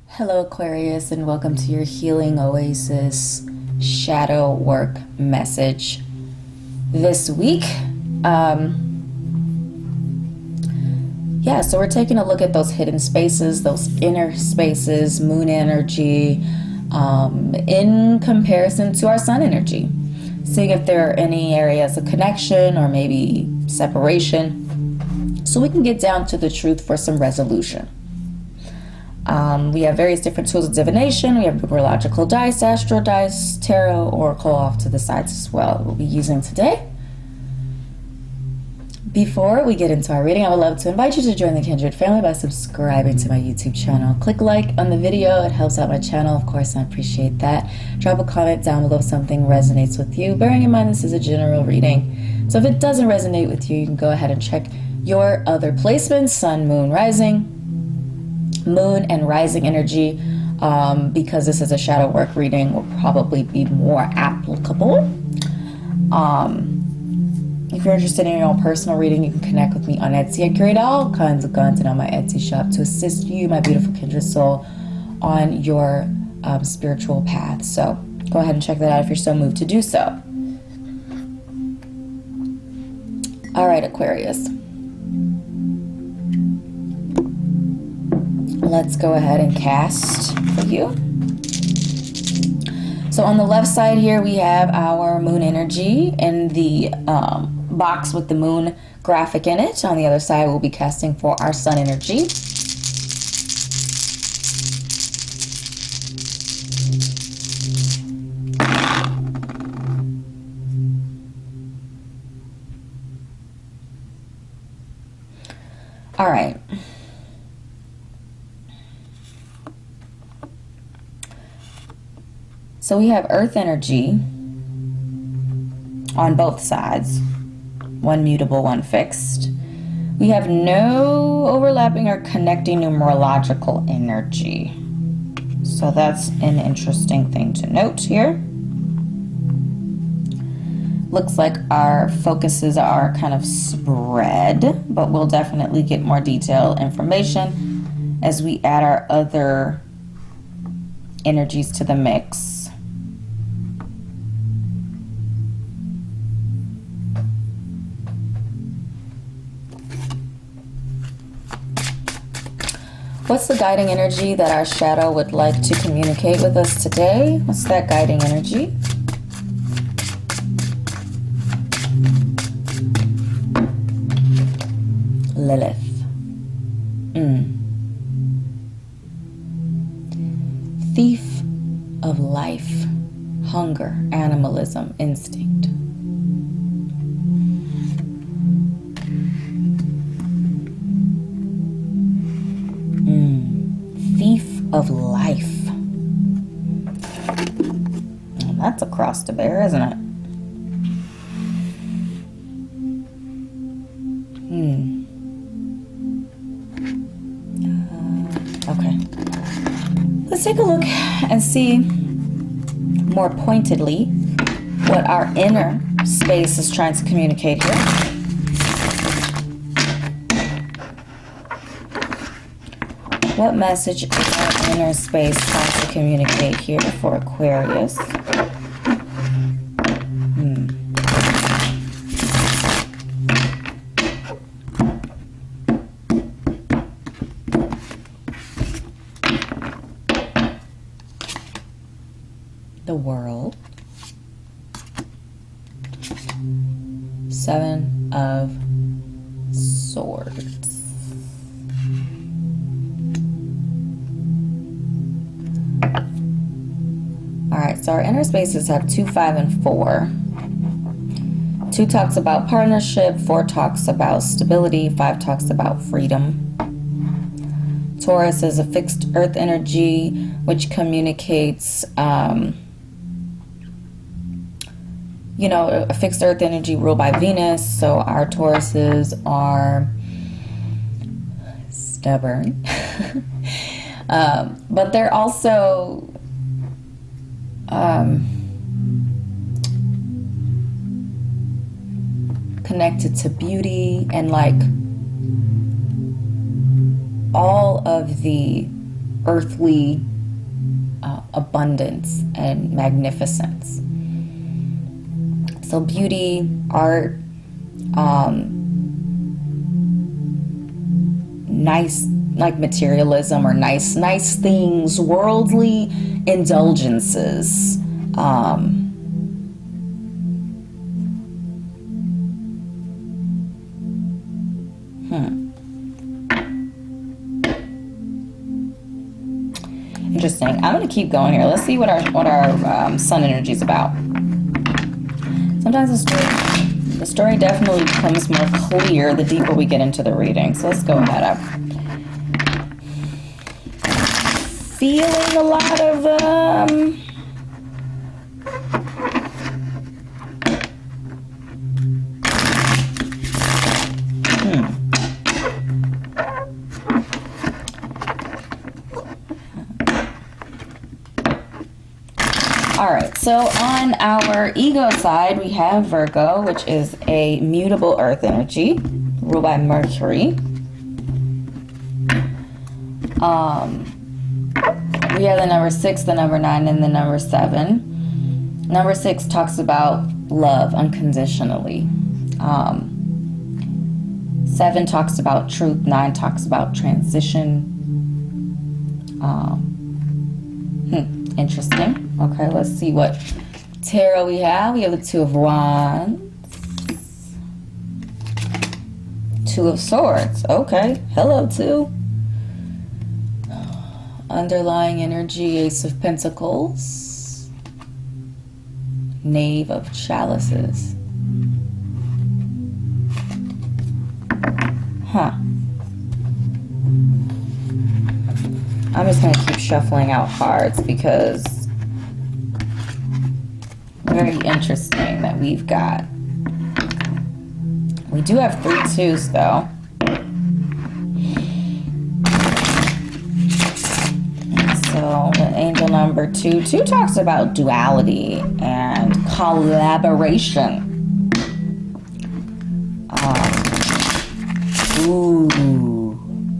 Hello Aquarius, and welcome to your Healing Oasis shadow work message this week. So we're taking a look at those hidden spaces, those inner spaces, moon energy, in comparison to our sun energy. Seeing if there are any areas of connection or maybe separation, so we can get down to the truth for some resolution. We have various different tools of divination. We have numerological dice, astro dice, tarot, oracle off to the sides as well we'll be using today. Before we get into our reading, I would love to invite you to join the Kindred family by subscribing to my YouTube channel. Click like on the video. It helps out my channel, of course, and I appreciate that. Drop a comment down below if something resonates with you. Bearing in mind this is a general reading, so if it doesn't resonate with you, you can go ahead and check your other placements, sun, moon, rising. Moon and rising energy, because this is a shadow work reading, will probably be more applicable. If you're interested in your own personal reading, you can connect with me on Etsy. I curate all kinds of content on my Etsy shop to assist you, my beautiful kindred soul, on your spiritual path. So go ahead and check that out if you're so moved to do so. All right, Aquarius. Let's go ahead and cast for you. So on the left side here, we have our moon energy in the box with the moon graphic in it. On the other side, we'll be casting for our sun energy. All right. So we have earth energy on both sides, one mutable, one fixed. We have no overlapping or connecting numerological energy. So that's an interesting thing to note here. Looks like our focuses are kind of spread, but we'll definitely get more detailed information as we add our other energies to the mix. What's the guiding energy that our shadow would like to communicate with us today? What's that guiding energy? Lilith. Thief of life, hunger, animalism, instinct. Thief of life. Well, that's a cross to bear, isn't it? Okay. Let's take a look and see more pointedly what our inner space is trying to communicate here. What message is our inner space trying to communicate here for Aquarius? The World. Seven of Swords. Alright, so our inner spaces have 2, 5, and 4. 2 talks about partnership, 4 talks about stability, 5 talks about freedom. Taurus is a fixed earth energy, which communicates, a fixed earth energy ruled by Venus. So our Tauruses are stubborn. But they're also connected to beauty and like all of the earthly abundance and magnificence. So beauty, art, nice, like materialism or nice things, worldly indulgences. Interesting. I'm going to keep going here. Let's see what our sun energy is about. Sometimes the story definitely becomes more clear the deeper we get into the reading. So let's go with that up. Feeling a lot of Alright, so on our ego side, we have Virgo, which is a mutable earth energy, ruled by Mercury. We have the number 6, the number 9, and the number 7. Number 6 talks about love unconditionally. 7 talks about truth. 9 talks about transition. Interesting. Okay, let's see what tarot we have. We have the Two of Wands. Two of Swords. Okay. Hello, Two. Underlying energy, Ace of Pentacles. Knave of Chalices. I'm just going to keep shuffling out cards because very interesting that we've got. We do have 3 2s though. And so the angel number 2. 2 talks about duality and collaboration.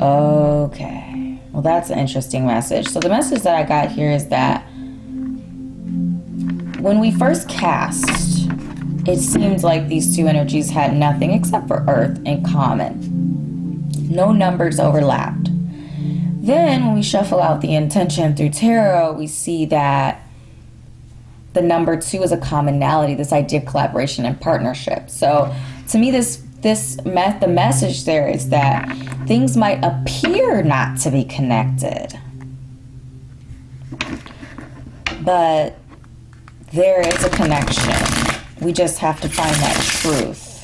Okay. Well, that's an interesting message. So the message that I got here is that when we first cast, it seemed like these two energies had nothing except for Earth in common. No numbers overlapped. Then when we shuffle out the intention through tarot, we see that the number 2 is a commonality, this idea of collaboration and partnership. So to me, the message there is that things might appear not to be connected, but there is a connection. We just have to find that truth.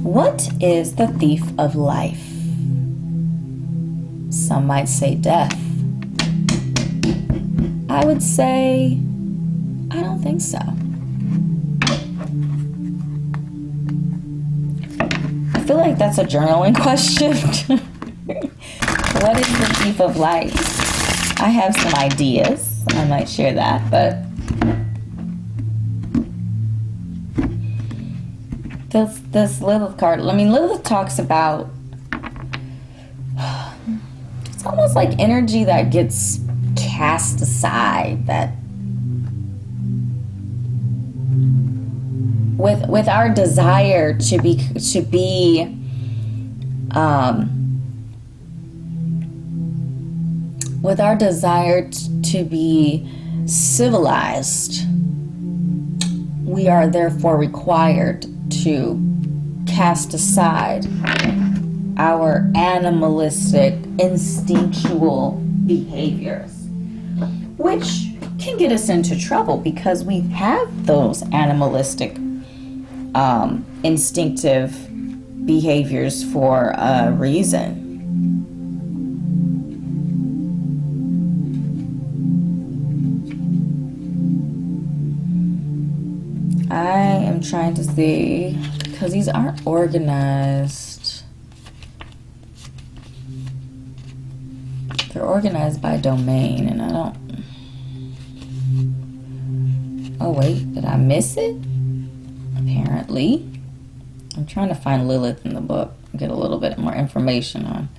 What is the thief of life? Some might say death. I would say, I don't think so. I feel like that's a journaling question. What is the thief of life? I have some ideas. I might share that, but this Lilith card, I mean, Lilith talks about, it's almost like energy that gets cast aside, that with our desire to be with our desire to be civilized, we are therefore required to cast aside our animalistic, instinctual behaviors, which can get us into trouble because we have those animalistic, instinctive behaviors for a reason. I am trying to see, because these aren't organized. They're organized by domain, and I don't... Oh wait, did I miss it? Apparently. I'm trying to find Lilith in the book, get a little bit more information on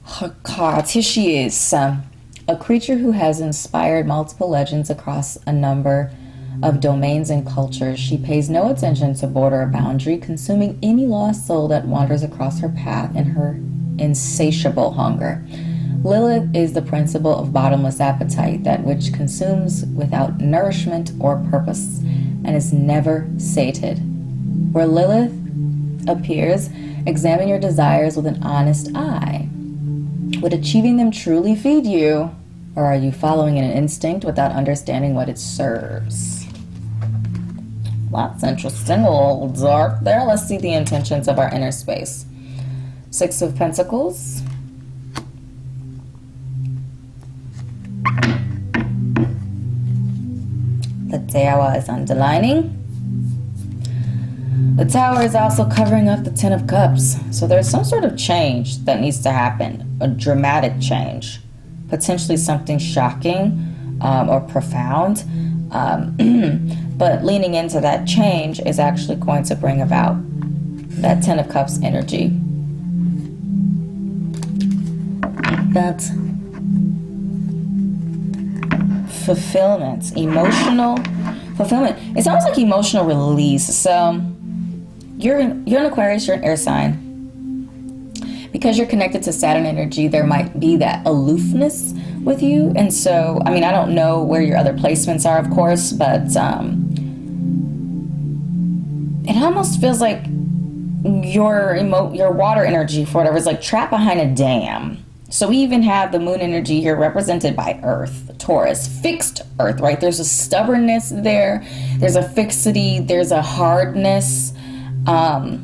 her cards. Here she is. A creature who has inspired multiple legends across a number of domains and cultures. She pays no attention to border or boundary, consuming any lost soul that wanders across her path in her insatiable hunger. Lilith is the principle of bottomless appetite, that which consumes without nourishment or purpose and is never sated. Where Lilith appears, examine your desires with an honest eye. Would achieving them truly feed you, or are you following an instinct without understanding what it serves? That's interesting. A little dark there. Let's see the intentions of our inner space. Six of Pentacles. The Tower is underlining. The Tower is also covering up the Ten of Cups. So there's some sort of change that needs to happen. A dramatic change. Potentially something shocking or profound. But leaning into that change is actually going to bring about that Ten of Cups energy. That fulfillment, emotional fulfillment. It's almost like emotional release. So you're an Aquarius, you're an air sign. Because you're connected to Saturn energy, there might be that aloofness with you. And so, I mean, I don't know where your other placements are, of course, but it almost feels like your water energy, for whatever, is like trapped behind a dam. So we even have the moon energy here represented by Earth, Taurus, fixed Earth, right? There's a stubbornness there. There's a fixity. There's a hardness. Feels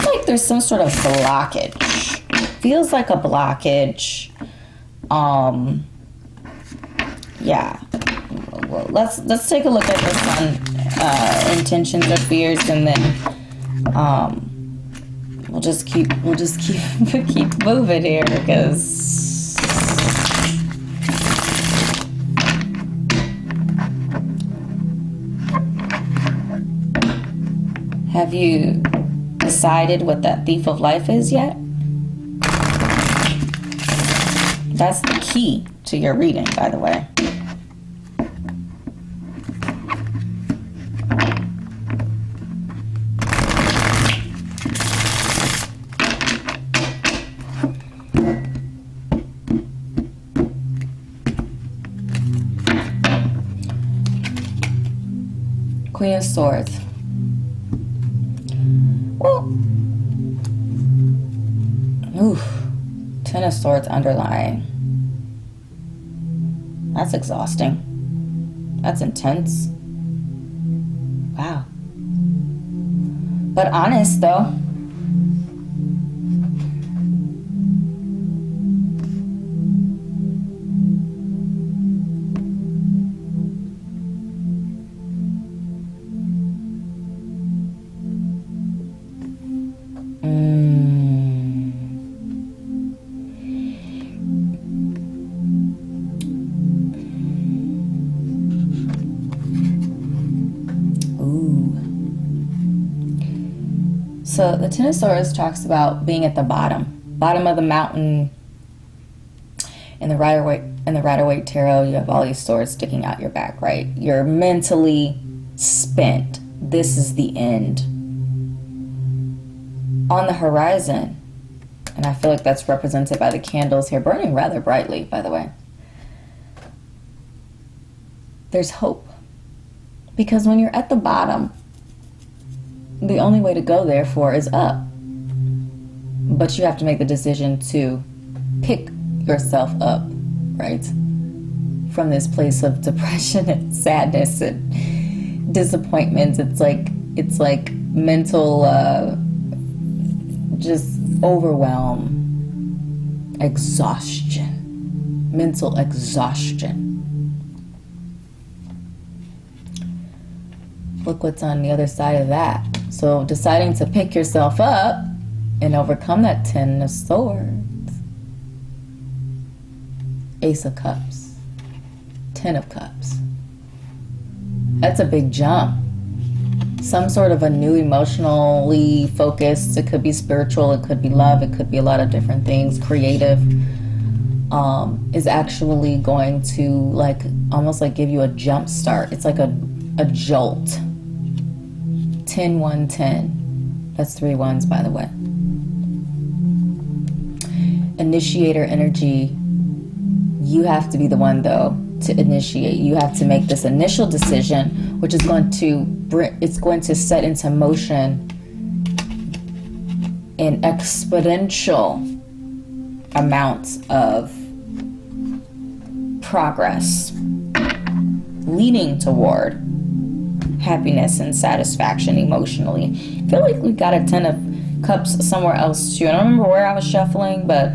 like there's some sort of blockage. Feels like a blockage. Yeah. Well, let's take a look at the sun intentions or fears, and then we'll just keep keep moving here, because have you decided what that thief of life is yet? That's the key to your reading, by the way. Queen of Swords. Well, oof. Ten of Swords underlying. That's exhausting. That's intense. Wow. But honest, though. So the Ten of Swords talks about being at the bottom of the mountain. In the Rider-Waite Tarot, you have all these swords sticking out your back, right? You're mentally spent. This is the end. On the horizon, and I feel like that's represented by the candles here, burning rather brightly, by the way. There's hope. Because when you're at the bottom, the only way to go, therefore, is up. But you have to make the decision to pick yourself up, right? From this place of depression and sadness and disappointment. It's like mental, just overwhelm, exhaustion, mental exhaustion. Look what's on the other side of that. So deciding to pick yourself up and overcome that Ten of Swords. Ace of Cups. Ten of Cups. That's a big jump. Some sort of a new emotionally focused, it could be spiritual, it could be love, it could be a lot of different things, creative, is actually going to like almost like give you a jump start. It's like a jolt. 10 1 10. That's 3 ones, by the way. Initiator energy. You have to be the one though to initiate. You have to make this initial decision, which is going to set into motion an exponential amounts of progress leading toward happiness and satisfaction emotionally. I feel like we got a 10 of Cups somewhere else too. I don't remember where I was shuffling, but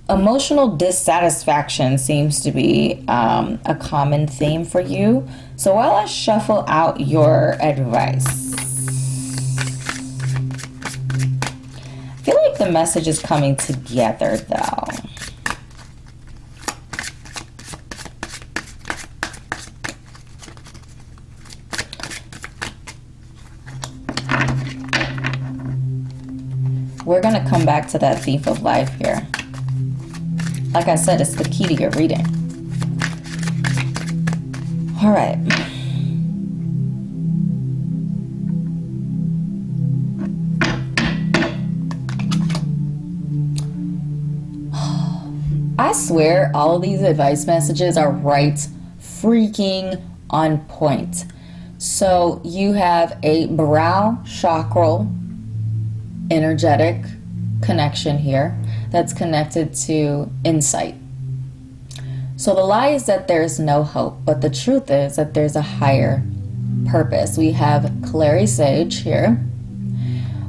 emotional dissatisfaction seems to be a common theme for you. So while I shuffle out your advice, I feel like the message is coming together though. We're going to come back to that Thief of Life here. Like I said, it's the key to your reading. All right. I swear all of these advice messages are right freaking on point. So you have a brow chakral energetic connection here that's connected to insight. So the lie is that there's no hope, but the truth is that there's a higher purpose. We have Clary Sage here,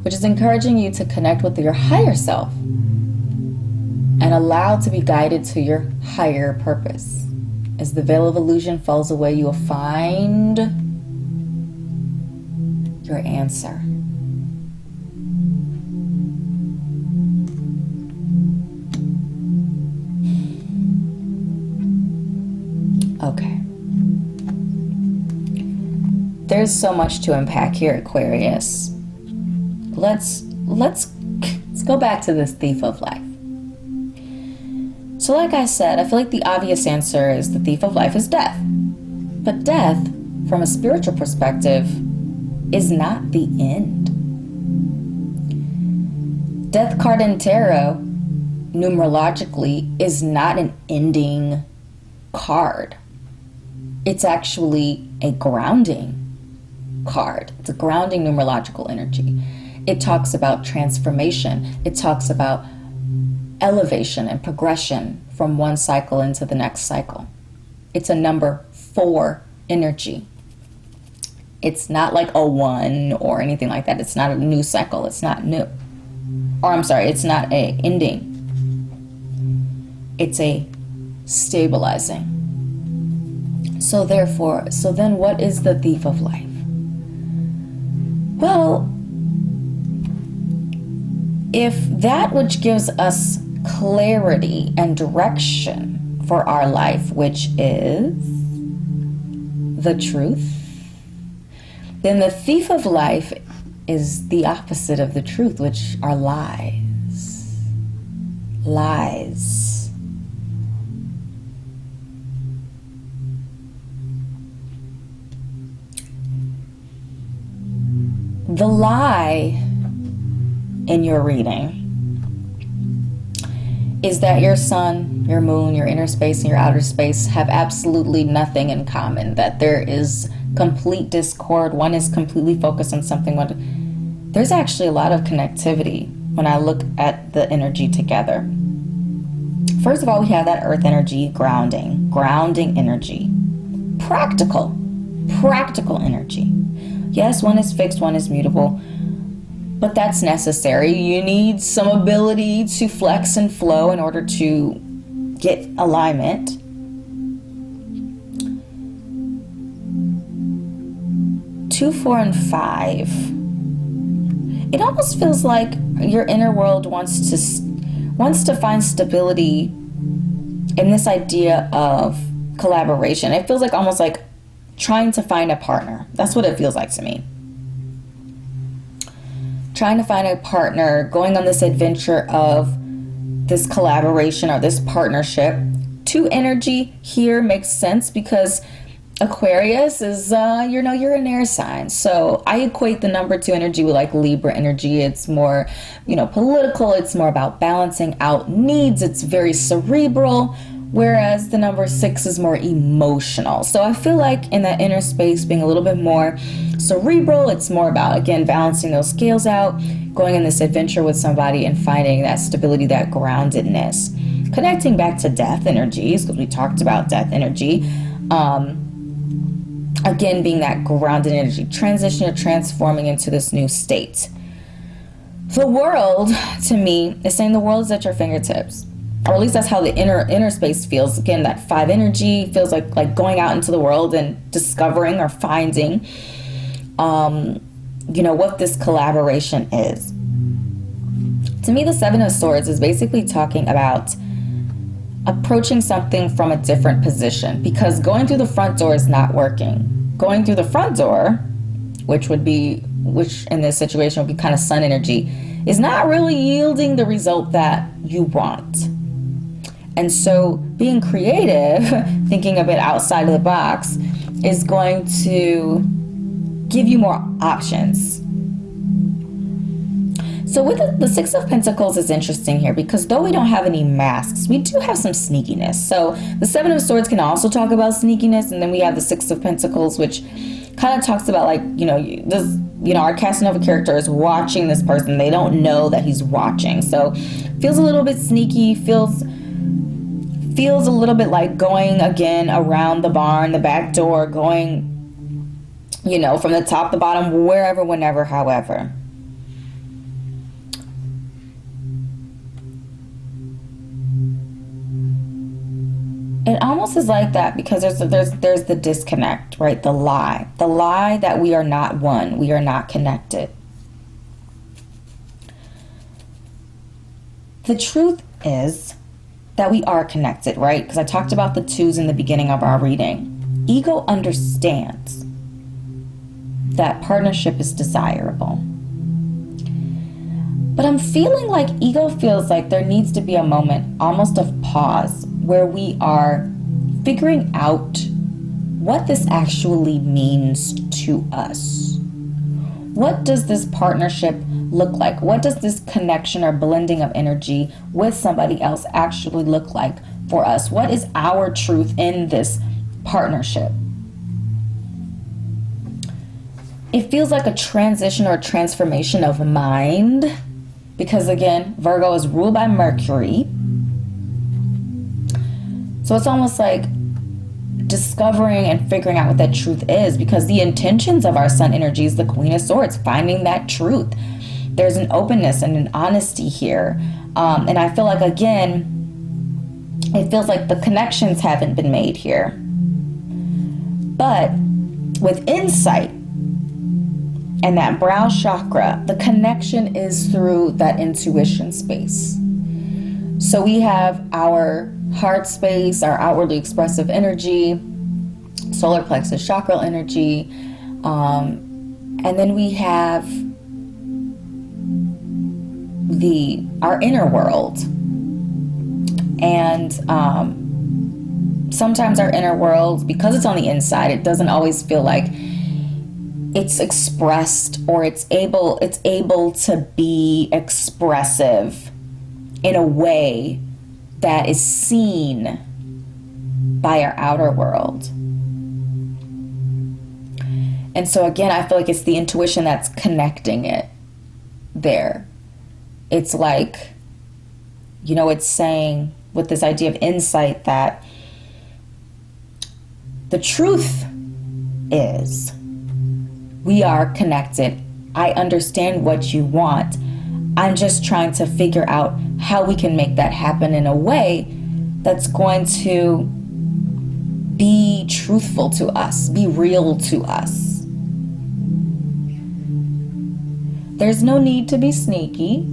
which is encouraging you to connect with your higher self and allow to be guided to your higher purpose. As the veil of illusion falls away, you will find your answer. Okay. There's so much to unpack here, Aquarius. Let's go back to this Thief of Life. So like I said, I feel like the obvious answer is the Thief of Life is death. But death, from a spiritual perspective, is not the end. Death card in tarot, numerologically, is not an ending card. It's actually a grounding card. It's a grounding numerological energy. It talks about transformation. It talks about elevation and progression from one cycle into the next cycle. It's a number 4 energy. It's not like a 1 or anything like that. It's not a new cycle. It's not new. Or I'm sorry, it's not a ending. It's a stabilizing. So then what is the Thief of Life? Well, if that which gives us clarity and direction for our life, which is the truth, then the Thief of Life is the opposite of the truth, which are lies. Lies. The lie in your reading is that your sun, your moon, your inner space, and your outer space have absolutely nothing in common, that there is complete discord. One is completely focused on something. There's actually a lot of connectivity when I look at the energy together. First of all, we have that earth energy, grounding energy, practical energy. Yes, one is fixed, one is mutable, but that's necessary. You need some ability to flex and flow in order to get alignment. 2, 4, and 5. It almost feels like your inner world wants to find stability in this idea of collaboration. It feels like almost like trying to find a partner. That's what it feels like to me. Trying to find a partner, going on this adventure of this collaboration or this partnership. 2 energy here makes sense because Aquarius is, you're an air sign. So I equate the number 2 energy with like Libra energy. It's more, political. It's more about balancing out needs. It's very cerebral. Whereas the number 6 is more emotional. So I feel like in that inner space being a little bit more cerebral, it's more about, again, balancing those scales out, going on this adventure with somebody and finding that stability, that groundedness. Connecting back to death energies, because we talked about death energy. Again, being that grounded energy, transition or transforming into this new state. The world, to me, is saying the world is at your fingertips. Or at least that's how the inner space feels. Again, that 5 energy feels like going out into the world and discovering or finding, what this collaboration is. To me, the 7 of Swords is basically talking about approaching something from a different position, because going through the front door is not working. Going through the front door, which in this situation would be kind of sun energy, is not really yielding the result that you want. And so being creative, thinking a bit outside of the box, is going to give you more options. So with the 6 of Pentacles is interesting here, because though we don't have any masks, we do have some sneakiness. So the 7 of Swords can also talk about sneakiness, and then we have the 6 of Pentacles, which kind of talks about our Casanova character is watching this person. They don't know that he's watching. So feels a little bit sneaky, feels a little bit like going again around the barn, the back door, going, from the top to bottom, wherever, whenever, however. It almost is like that because there's the disconnect, right? The lie that we are not one, we are not connected. The truth is that we are connected, right? Because I talked about the 2s in the beginning of our reading. Ego understands that partnership is desirable. But I'm feeling like ego feels like there needs to be a moment almost of pause where we are figuring out what this actually means to us. What does this partnership look like? What does this connection or blending of energy with somebody else actually look like for us? What is our truth in this partnership? It feels like a transition or a transformation of mind, because again, Virgo is ruled by Mercury. So it's almost like discovering and figuring out what that truth is, because the intentions of our sun energy is the Queen of Swords, finding that truth. There's an openness and an honesty here. And I feel like, again, it feels like the connections haven't been made here. But with insight and that brow chakra, the connection is through that intuition space. So we have our heart space, our outwardly expressive energy, solar plexus chakra energy, and then we have our inner world. And sometimes our inner world, because it's on the inside, it doesn't always feel like it's expressed, or it's able to be expressive in a way that is seen by our outer world. And so again, I feel like it's the intuition that's connecting it there. It's like, it's saying with this idea of insight that the truth is we are connected. I understand what you want. I'm just trying to figure out how we can make that happen in a way that's going to be truthful to us, be real to us. There's no need to be sneaky.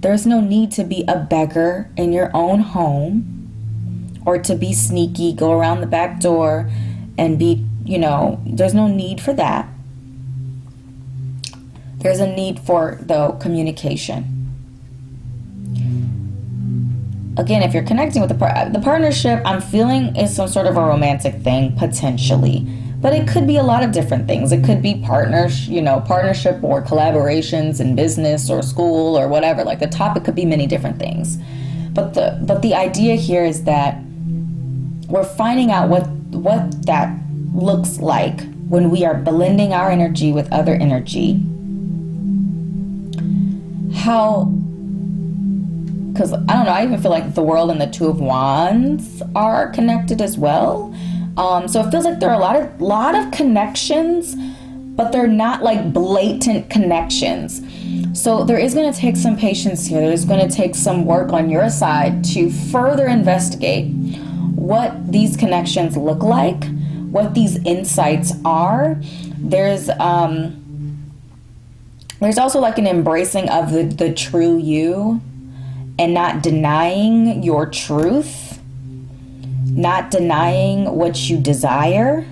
There's no need to be a beggar in your own home, or to be sneaky, go around the back door and be, you know, there's no need for that. There's a need for, though, communication. Again, if you're connecting with the partnership, I'm feeling is some sort of a romantic thing, potentially. But it could be a lot of different things. It could be partnership or collaborations in business or school or whatever. Like, the topic could be many different things. But the idea here is that we're finding out what that looks like when we are blending our energy with other energy. Because, I don't know, I even feel like the World and the Two of Wands are connected as well. So it feels like there are a lot of connections, but they're not like blatant connections. So there is going to take some patience here. There's going to take some work on your side to further investigate what these connections look like, what these insights are. There's also like an embracing of the true you, and not denying your truth, not denying what you desire.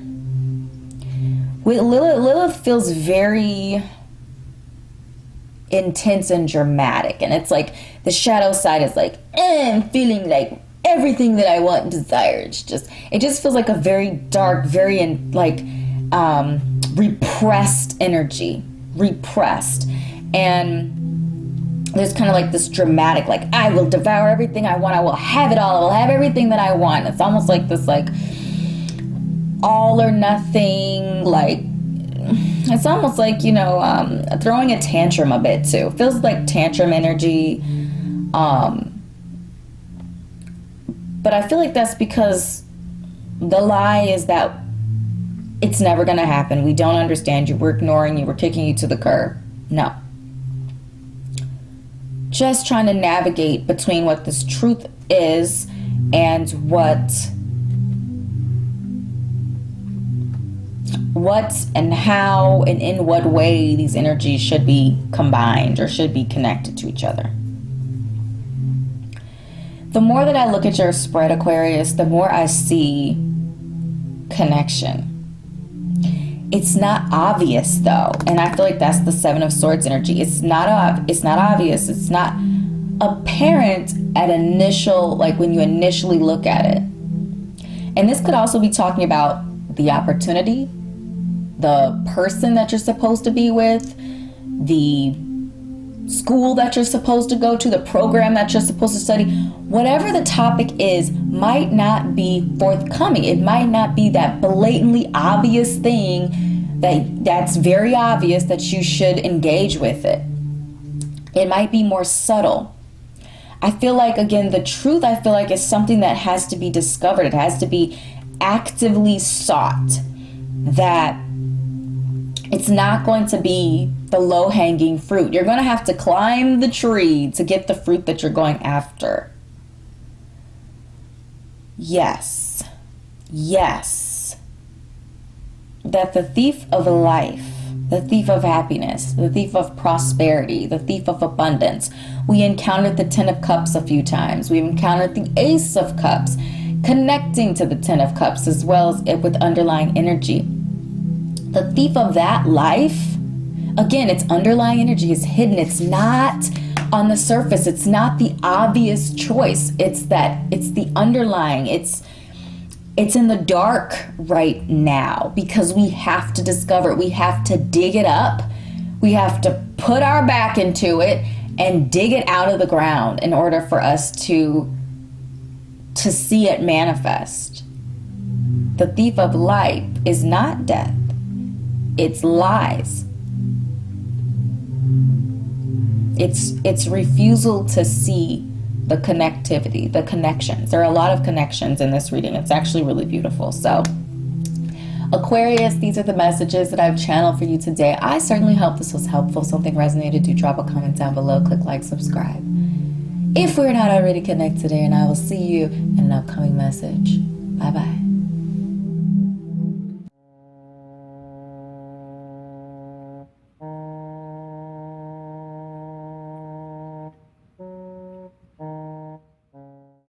With Lilith feels very intense and dramatic, and it's like the shadow side is like, I'm feeling like everything that I want and desire. It just feels like a very dark, very repressed energy, and there's kind of like this dramatic, like, I will devour everything I want. I will have it all. I will have everything that I want. It's almost like this, like, all or nothing, like, it's almost like, you know, throwing a tantrum a bit too. It feels like tantrum energy. But I feel like that's because the lie is that it's never going to happen. We don't understand you. We're ignoring you. We're kicking you to the curb. No. Just trying to navigate between what this truth is and what and how and in what way these energies should be combined or should be connected to each other. The more that I look at your spread, Aquarius, the more I see connection. It's not obvious, though, and I feel like that's the Seven of Swords energy. It's not obvious. It's not apparent at initial, like when you initially look at it. And this could also be talking about the opportunity, the person that you're supposed to be with, the school that you're supposed to go to, the program that you're supposed to study. Whatever the topic is might not be forthcoming. It might not be that blatantly obvious thing that's very obvious that you should engage with it. It might be more subtle. I feel like, again, the truth, I feel like, is something that has to be discovered. It has to be actively sought. That it's not going to be the low-hanging fruit. You're going to have to climb the tree to get the fruit that you're going after. Yes. That the thief of life, the thief of happiness, the thief of prosperity, the thief of abundance. We encountered the Ten of Cups a few times. We've encountered the Ace of Cups, connecting to the Ten of Cups as well as it with underlying energy. The thief of that life, again, its underlying energy is hidden. It's not on the surface. It's not the obvious choice. It's the underlying. It's in the dark right now because we have to discover it. We have to dig it up. We have to put our back into it and dig it out of the ground in order for us to see it manifest. The thief of life is not death. It's lies. It's refusal to see the connectivity, the connections. There are a lot of connections in this reading. It's actually really beautiful. So, Aquarius, these are the messages that I've channeled for you today. I certainly hope this was helpful. If something resonated, do drop a comment down below. Click like, subscribe. If we're not already connected, and I will see you in an upcoming message. Bye-bye.